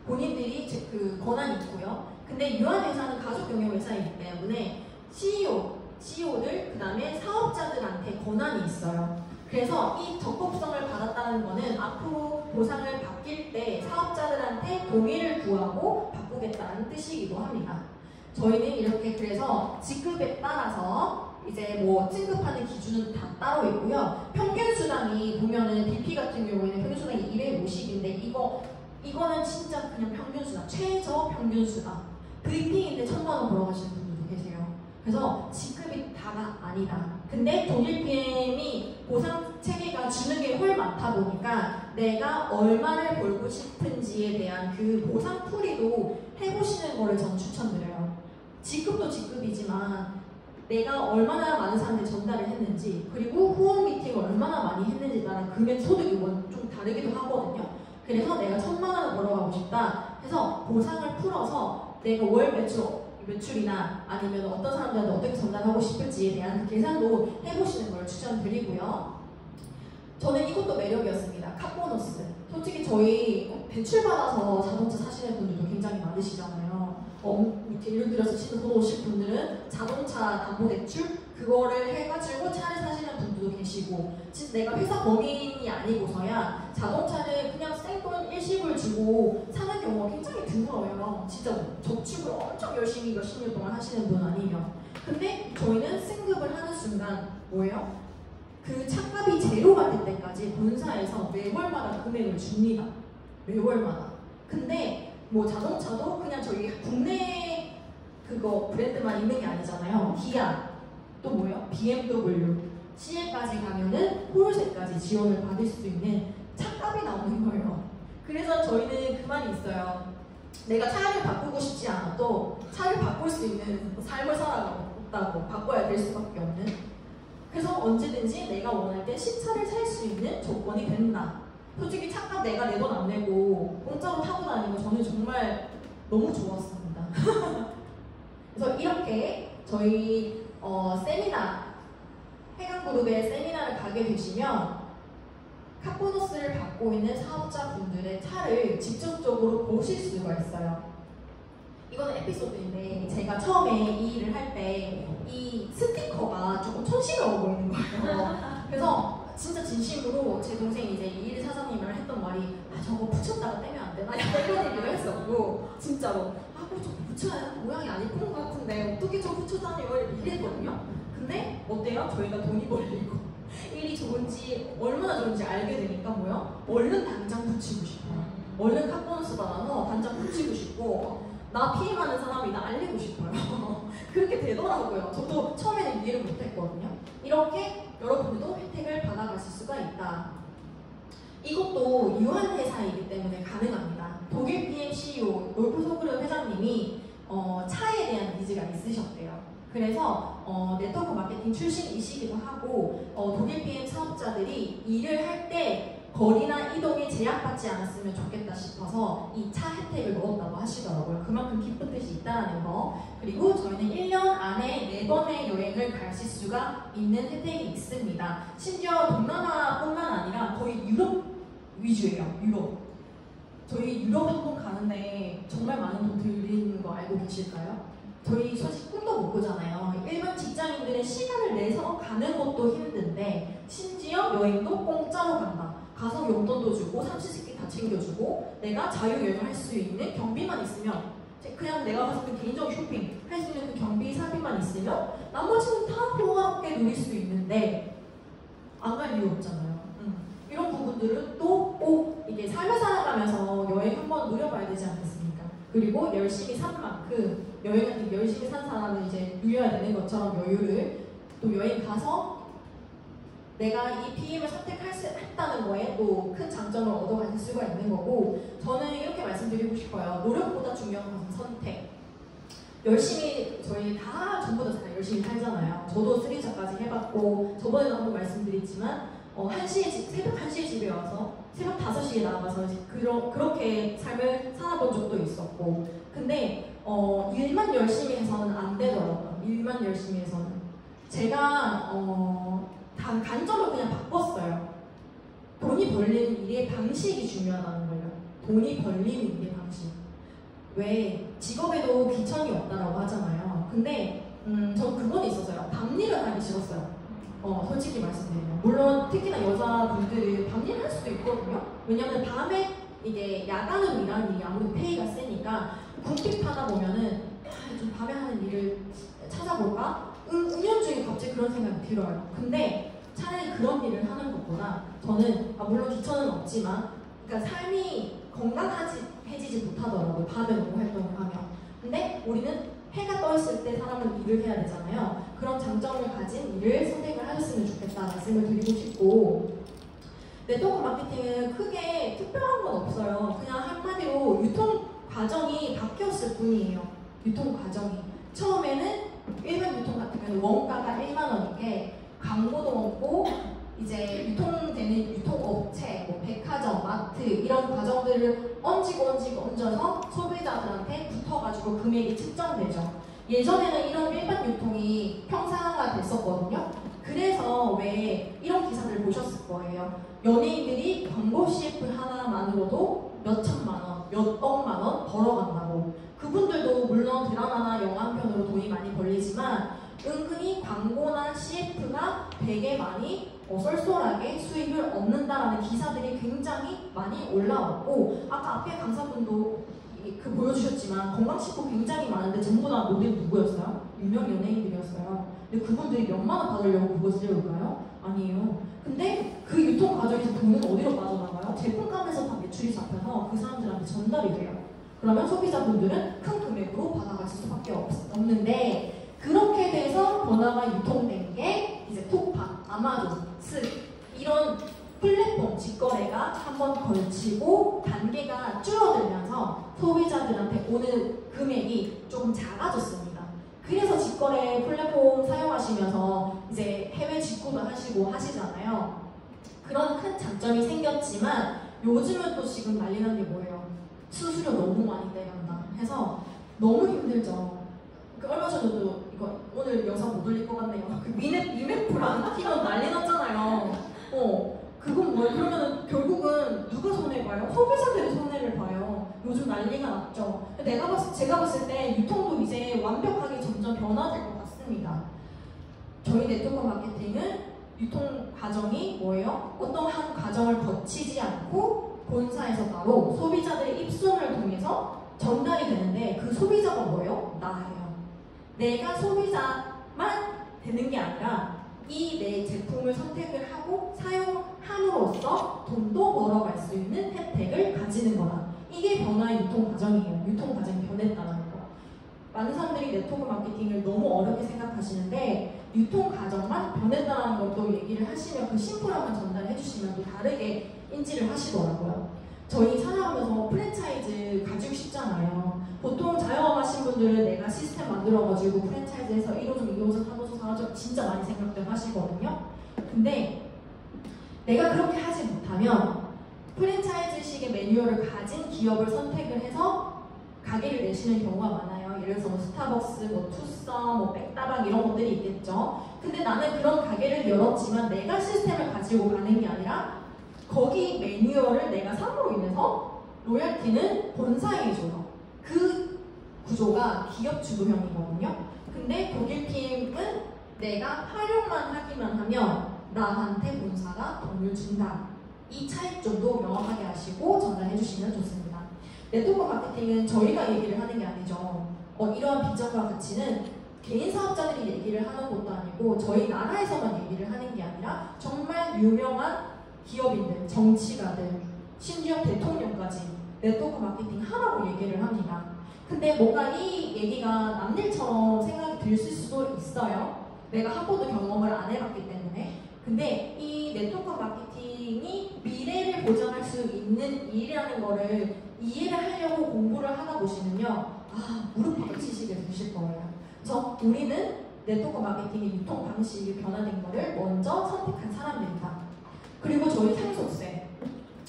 본인들이 그 권한이 있고요. 근데 유한회사는 가족 경영 회사이기 때문에 CEO들 그 다음에 사업자들한테 권한이 있어요. 그래서 이 적법성을 받았다는 거는 앞으로 보상을 바뀔 때 사업자들한테 동의를 구하고 바꾸겠다는 뜻이기도 합니다. 저희는 이렇게 그래서 직급에 따라서 이제 뭐 취급하는 기준은 다 따로 있고요. 평균 수당이 보면은 BP 같은 경우에는 평균 수당이 250인데 이거는 진짜 그냥 평균 수당, 최저 평균 수당. VP인데 1,000만 원 벌어가시는 분들도 계세요. 그래서 직급이 다가 아니다. 근데 독일 PM이 보상 체계가 주는 게 훨 많다 보니까 내가 얼마를 벌고 싶은지에 대한 그 보상 풀이도 해보시는 거를 전 추천드려요. 직급도 직급이지만 내가 얼마나 많은 사람들이 전달을 했는지 그리고 후원 미팅을 얼마나 많이 했는지 따라 금액 소득이 좀 다르기도 하거든요. 그래서 내가 1,000만 원을 벌어가고 싶다 해서 보상을 풀어서 내가 월 매출이나 아니면 어떤 사람들한테 어떻게 전달하고 싶을지에 대한 그 계산도 해보시는 걸 추천드리고요. 저는 이것도 매력이었습니다. 카보너스. 솔직히 저희 대출받아서 자동차 사시는 분들도 굉장히 많으시잖아요. 예를 들어서 지금 돈 오실 분들은 자동차 담보대출 그거를 해가지고 차를 사시는 분들도 계시고 진짜 내가 회사 범인이 아니고서야 자동차를 그냥 생돈 일시불 주고 사는 경우가 굉장히 드물어요. 진짜 저축을 엄청 열심히 몇십 년 동안 하시는 분 아니면. 근데 저희는 승급을 하는 순간 뭐예요? 그 차값이 제로가 될 때까지 본사에서 매월마다 금액을 줍니다. 매월마다. 근데 뭐 자동차도 그냥 저희 국내 그거 브랜드만 있는 게 아니잖아요. 기아, 또 뭐예요? BMW, CL까지 가면은 포르쉐까지 지원을 받을 수 있는 차값이 나오는 거예요. 그래서 저희는 그 말이 있어요. 내가 차를 바꾸고 싶지 않아도 차를 바꿀 수 있는 삶을 살아가고 바꿔야 될 수밖에 없는, 그래서 언제든지 내가 원할 때 신차를 살 수 있는 조건이 된다. 솔직히 차값 내가 내 돈 안 내고 공짜로 타고 다니는 거 저는 정말 너무 좋았습니다. 그래서 이렇게 저희 세미나, 해강그룹의 세미나를 가게 되시면 카보너스를 받고 있는 사업자분들의 차를 직접적으로 보실 수가 있어요. 이거는 에피소드인데 제가 처음에 이 일을 할 때 이 스티커가 조금 촌스러워 보이는 거예요. 그래서 진짜 진심으로 제 동생이 이제 이 일 사장님이랑 했던 말이 저거 붙였다가 떼면 안 되나? 약간 이런 얘기를 했었고 진짜로 그거 저거 붙여야 모양이 안 예쁜 것 같은데 어떻게 저거 붙여다녀요? 이랬거든요. 근데 어때요? 저희가 돈이 벌리고 일이 좋은지 얼마나 좋은지 알게 되니까 뭐요? 얼른 당장 붙이고 싶어요. 얼른 카보너스 받아서 당장 붙이고 싶고 나 피임하는 사람이 나 알리고 싶어요. 그렇게 되더라고요. 저도 처음에는 이해를 못했거든요. 이렇게 여러분들도 혜택을 받아가실 수가 있다. 이것도 유한 회사이기 때문에 가능합니다. 독일 PM CEO 롤프 소그르 회장님이 차에 대한 니즈가 있으셨대요. 그래서 네트워크 마케팅 출신이시기도 하고 독일 PM 사업자들이 일을 할 때 거리나 이동에 제약받지 않았으면 좋겠다 싶어서 이 차 혜택을 넣었다고 하시더라고요. 그만큼 기쁜 뜻이 있다는 거. 그리고 저희는 1년 안에 4번의 여행을 가실 수가 있는 혜택이 있습니다. 심지어 동남아뿐만 아니라 거의 유럽 위주예요. 유럽. 저희 유럽 한 번 가는데 정말 많은 돈 들리는 거 알고 계실까요? 저희 솔직히 꿈도 못 꾸잖아요. 일반 직장인들의 시간을 내서 가는 것도 힘든데 심지어 여행도 공짜로 간다. 가서 용돈도 주고 삼시세끼 다 챙겨주고 내가 자유여행을 할 수 있는 경비만 있으면 그냥 내가 가서 그 개인적인 쇼핑 할 수 있는 그 경비 사비만 있으면 나머지는 다 평화롭게 누릴 수 있는데 안 갈 이유 없잖아요. 이런 부분들은 또 꼭 이게 삶을 살아가면서 여행 한번 누려봐야 되지 않겠습니까? 그리고 열심히 산 만큼 여행을 열심히 산 사람은 이제 누려야 되는 것처럼 여유를 또 여행 가서 내가 이 PM을 선택했다는 거에 또 큰 장점을 얻어가실 수가 있는 거고 저는 이렇게 말씀드리고 싶어요. 노력보다 중요한 것은 선택. 열심히 저희 다 전부 다 열심히 살잖아요. 저도 3차까지 해봤고 저번에도 한번 말씀드렸지만 새벽 1시에 집에 와서 새벽 5시에 나가서 그렇게 삶을 살아본 적도 있었고 근데 일만 열심히 해서는 안 되더라고요. 일만 열심히 해서는 제가 관점을 그냥 바꿨어요. 돈이 벌리는 일의 방식이 중요하다는 거예요. 돈이 벌리는 일의 방식. 왜 직업에도 귀천이 없다라고 하잖아요. 근데 전 그건 있었어요. 밤일을 하기 싫었어요. 솔직히 말씀드리면 물론 특히나 여자분들은 밤일 할 수도 있거든요. 왜냐면 밤에 이게 야간으로 일하는 일이 아무래도 페이가 세니까 궁핍하다 보면은 좀 밤에 하는 일을 찾아볼까? 은연중에 갑자기 그런 생각이 들어요. 근데 차라리 그런 일을 하는 것보다 저는 물론 귀천은 없지만 그러니까 삶이 건강해지지 못하더라고요. 밤에 너무 활동을 하면. 근데 우리는 해가 떠있을 때 사람은 일을 해야 되잖아요. 그런 장점을 가진 일을 선택을 하셨으면 좋겠다 말씀을 드리고 싶고 네트워크 마케팅은 크게 특별한 건 없어요. 그냥 한마디로 유통 과정이 바뀌었을 뿐이에요. 유통 과정이. 처음에는 일반 유통 같은 경우는 원가가 1만 원인데 광고도 없고 이제 유통되는 유통업체, 백화점, 마트 이런 과정들을 얹어서 소비자들한테 붙어가지고 금액이 측정되죠. 예전에는 이런 일반 유통이 평상화가 됐었거든요. 그래서 왜 이런 기사들 보셨을 거예요. 연예인들이 광고 CF 하나만으로도 몇 천만 원, 몇 억만 원 벌어간다고. 그분들도 물론 드라마나 영화 한 편으로 돈이 많이 벌리지만 은근히 광고나 CF가 되게 많이 쏠쏠하게 수익을 얻는다라는 기사들이 굉장히 많이 올라왔고 아까 앞에 강사분도 보여주셨지만 건강식품 굉장히 많은데 전부 다 모델 누구였어요? 유명 연예인들이었어요. 근데 그분들이 몇만 원 받으려고 그거 쓰려올까요? 아니에요. 근데 그 유통 과정에서 돈은 어디로 빠져나가요? 제품값에서 다 매출이 잡혀서 그 사람들한테 전달이 돼요. 그러면 소비자분들은 큰 금액으로 받아가실 수밖에 없는데 그렇게 돼서 번화가 유통된 게 이제 톡파, 아마존, 스 이런 플랫폼 직거래가 한번 걸치고 단계가 줄어들면서 하면서 소비자들한테 오는 금액이 조금 작아졌습니다. 그래서 직거래 플랫폼 사용하시면서 이제 해외 직구도 하시고 하시잖아요. 그런 큰 장점이 생겼지만 요즘은 또 지금 난리 난 게 뭐예요? 수수료 너무 많이 떼간다 해서 너무 힘들죠. 얼마 전에도 이거 오늘 영상 못 올릴 것 같네요. 그 위메프랑 키면 난리 났잖아요. 그건 뭐예요? 그러면 결국은 누가 손해봐요? 소비자들이 손해를 봐요. 요즘 난리가 났죠. 제가 봤을 때 유통도 이제 완벽하게 점점 변화될 것 같습니다. 저희 네트워크 마케팅은 유통 과정이 뭐예요? 어떤 한 과정을 거치지 않고 본사에서 바로 소비자들의 입소문을 통해서 전달이 되는데 그 소비자가 뭐예요? 나예요. 내가 소비자만 되는 게 아니라 이 내 제품을 선택을 하고 사용함으로써 돈도 벌어갈 수 있는 혜택을 가지는 거다. 이게 변화의 유통 과정이에요. 유통 과정이 변했다는 거. 많은 사람들이 네트워크 마케팅을 너무 어렵게 생각하시는데 유통 과정만 변했다는 것도 얘기를 하시면 그 심플함을 전달해 주시면 또 다르게 인지를 하시더라고요. 저희 사용하면서 프랜차이즈 가지고 싶잖아요. 보통 자영업하신 분들은 내가 시스템 만들어가지고 프랜차이즈에서 1호점, 2호점, 3호점, 4호점 진짜 많이 생각들 하시거든요. 근데 내가 그렇게 하지 못하면 프랜차이즈식의 매뉴얼을 가진 기업을 선택을 해서 가게를 내시는 경우가 많아요. 예를 들어서 뭐 스타벅스, 뭐 투썸, 뭐 백다방 이런 것들이 있겠죠. 근데 나는 그런 가게를 열었지만 내가 시스템을 가지고 가는 게 아니라 거기 매뉴얼을 내가 삼으로 인해서 로열티는 본사에 줘요. 그 구조가 기업 주도형이거든요. 근데 독일팀은 내가 활용만 하기만 하면 나한테 본사가 돈을 준다. 이 차이점도 명확하게 하시고 전달해 주시면 좋습니다. 네트워크 마케팅은 저희가 얘기를 하는 게 아니죠. 이러한 비전과 가치는 개인 사업자들이 얘기를 하는 것도 아니고 저희 나라에서만 얘기를 하는 게 아니라 정말 유명한 기업인들, 정치가들, 심지어 대통령까지 네트워크 마케팅 하라고 얘기를 합니다. 근데 뭔가 이 얘기가 남일처럼 생각이 들 수도 있어요. 내가 한 번도 경험을 안 해봤기 때문에. 근데 이 네트워크 마케팅이 미래를 보장할 수 있는 일이라는 거를 이해를 하려고 공부를 하다 보시면요. 무릎 박치시게 되실 거예요. 그래서 우리는 네트워크 마케팅의 유통 방식이 변화된 거를 먼저 선택한 사람들이다. 그리고 저희 상속세.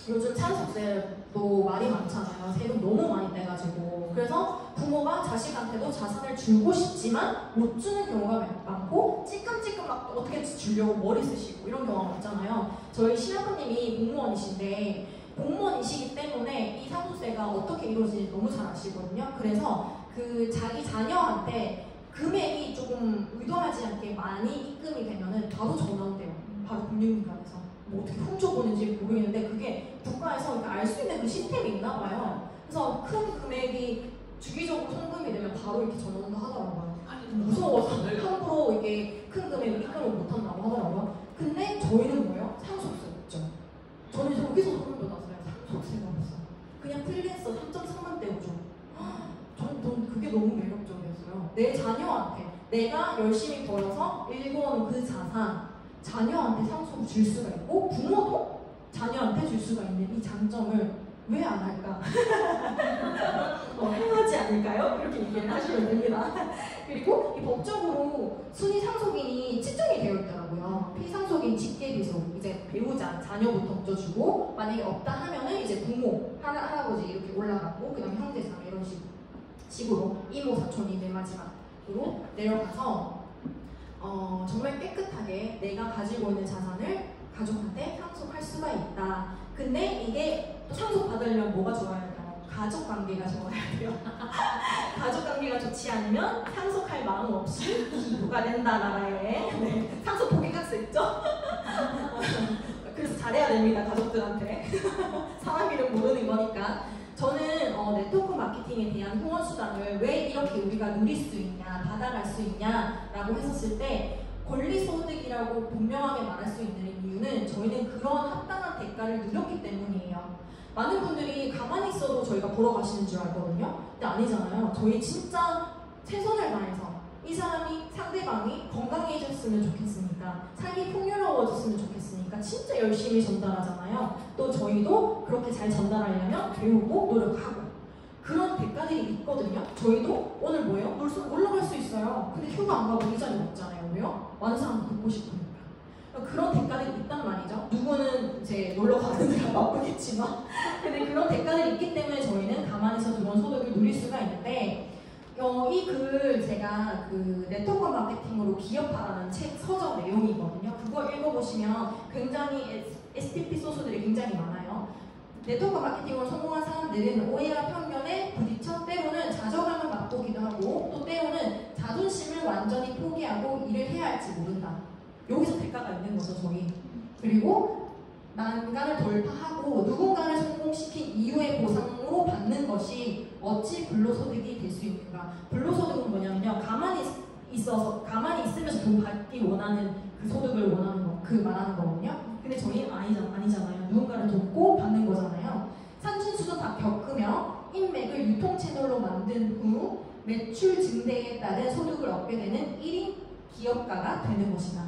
요즘 상속세도 말이 많잖아요. 세금 너무 많이 떼가지고. 그래서 부모가 자식한테도 자산을 주고 싶지만 못 주는 경우가 많고 찌끔찌끔 막 어떻게 주려고 머리 쓰시고 이런 경우가 많잖아요. 저희 시아버님이 공무원이신데 공무원이시기 때문에 이 상속세가 어떻게 이루어지는지 너무 잘 아시거든요. 그래서 그 자기 자녀한테 금액이 조금 의도하지 않게 많이 입금이 되면은 바로 전화 온대요. 바로 금융기관에서. 뭐 어떻게 훔쳐보는지 모르겠는데 그게 국가에서 알 수 있는 그 시스템이 있나 봐요. 그래서 큰 금액이 주기적으로 송금이 되면 바로 이렇게 전화 온다 하더라고요. 무서워서 함부로 이게 큰 금액을 입금을 못한다고 하더라고요. 근데 저희는 뭐예요? 상속세 없죠. 저는 저기서 소름 돋았어요. 상속세가 없어. 그냥 프리랜서 3.3만 떼오죠. 저는 그게 너무 매력적이었어요. 내 자녀한테 내가 열심히 벌어서 일궈놓은 그 자산 자녀한테 상속을 줄 수가 있고 부모도 자녀한테 줄 수가 있는 이 장점을 왜 안 할까? 행하지 않을까요? 이렇게 얘기를 하시면 됩니다. 그리고 이 법적으로 순위 상속인이 측정이 되어 있더라고요. 피상속인 직계비속, 이제 배우자, 자녀부터 얹어주고 만약에 없다 하면은 이제 부모, 할아버지 이렇게 올라가고 그 다음에 형제, 자매 이런 식으로 이모, 사촌이 맨 마지막으로 내려가서 정말 깨끗하게 내가 가지고 있는 자산을 가족한테 상속할 수가 있다. 근데 이게 또 상속받으려면 뭐가 좋아야 돼요? 가족관계가 좋아야 돼요. 가족관계가 좋지 않으면 상속할 마음 없이 기부가 된다, 나라에. 네. 상속 포기할 수 있죠? 그래서 잘해야 됩니다, 가족들한테. 사람 이름 모르는 거니까. 저는 네트워크 마케팅에 대한 후원 수당을 왜 이렇게 우리가 누릴 수 있냐, 받아갈 수 있냐라고 했었을 때 권리소득이라고 분명하게 말할 수 있는 이유는 저희는 그런 합당한 대가를 누렸기 때문이에요. 많은 분들이 가만히 있어도 저희가 보러 가시는 줄 알거든요. 근데 아니잖아요. 저희 진짜 최선을 다해서 이 사람이, 상대방이 건강해졌으면 좋겠으니까, 삶이 풍요로워졌으면 좋겠으니까 진짜 열심히 전달하잖아요. 또 저희도 그렇게 잘 전달하려면 배우고 노력하고, 저희도 오늘 뭐예요? 놀러 갈 수 있어요. 근데 휴가 안 가고 이 자리 없잖아요. 왜요? 완상 듣고 싶으니까. 그런 대가들이 있단 말이죠. 누구는 이제 놀러 가는 데가 바쁘겠지만 근데 그런 대가들이 있기 때문에 저희는 가만히서 들어온 소득을 누릴 수가 있는데 이 글 제가 그 네트워크 마케팅으로 기업화라는 책 서적 내용이거든요. 그거 읽어보시면 굉장히 STP 소스들이 굉장히 많아요. 네트워크 마케팅으로 성공한 사람들은 오해와 편견에 부딪혀 때로는 좌절감을 맛보기도 하고 또 때로는 자존심을 완전히 포기하고 일을 해야 할지 모른다. 여기서 대가가 있는 거죠, 저희. 그리고 난간을 돌파하고 누군가를 성공시킨 이후의 보상으로 받는 것이 어찌 불로소득이 될 수 있는가. 불로소득은 뭐냐면요, 가만히 있으면서 돈 받기 원하는 그 소득을 원하는 거, 그 말하는 거거든요. 근데 저희는 아니잖아요. 누군가를 돕고 받는 거잖아요. 산진수도 다 겪으며 인맥을 유통 채널로 만든 후 매출 증대에 따른 소득을 얻게 되는 1인 기업가가 되는 것이다.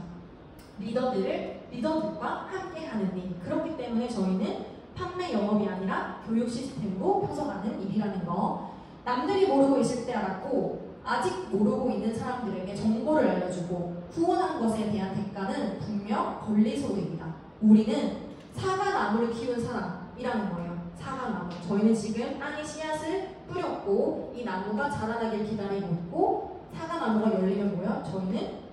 리더들과 함께하는 일. 그렇기 때문에 저희는 판매 영업이 아니라 교육 시스템으로 펴서가는 일이라는 거. 남들이 모르고 있을 때 알았고 아직 모르고 있는 사람들에게 정보를 알려주고 후원한 것에 대한 대가는 분명 권리소득이다. 우리는 사과나무를 키운 사람이라는 거예요. 사과나무. 저희는 지금 땅에 씨앗을 뿌렸고 이 나무가 자라나길 기다리고 있고 사과나무가 열리면 뭐야? 저희는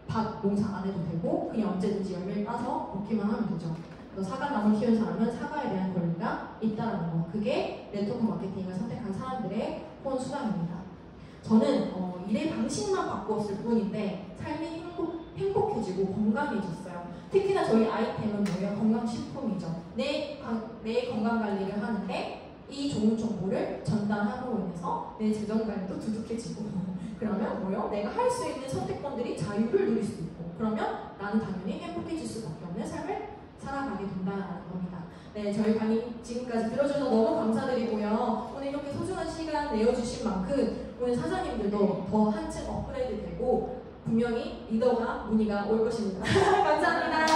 밭 농사 안 해도 되고 그냥 언제든지 열매를 따서 먹기만 하면 되죠. 그래서 사과나무를 키운 사람은 사과에 대한 권리가 있다는 거. 그게 네트워크 마케팅을 선택한 사람들의 후원 수단입니다. 저는 일의 방식만 바꾸었을 뿐인데 삶이 행복해지고 건강해졌어요. 특히나 저희 아이템은 뭐예요? 건강식품이죠. 내 건강관리를 하는데 이 좋은 정보를 전달함으로 인해서 내 재정관리도 두둑해지고 그러면 뭐요? 내가 할 수 있는 선택권들이 자유를 누릴 수 있고 그러면 나는 당연히 행복해질 수밖에 없는 삶을 살아가게 된다는 겁니다. 네, 저희 강의 지금까지 들어주셔서 너무 감사드리고요. 오늘 이렇게 소중한 시간 내어주신 만큼 오늘 사장님들도 더 한층 업그레이드 되고 분명히 리더가 문의가 올 것입니다. 감사합니다.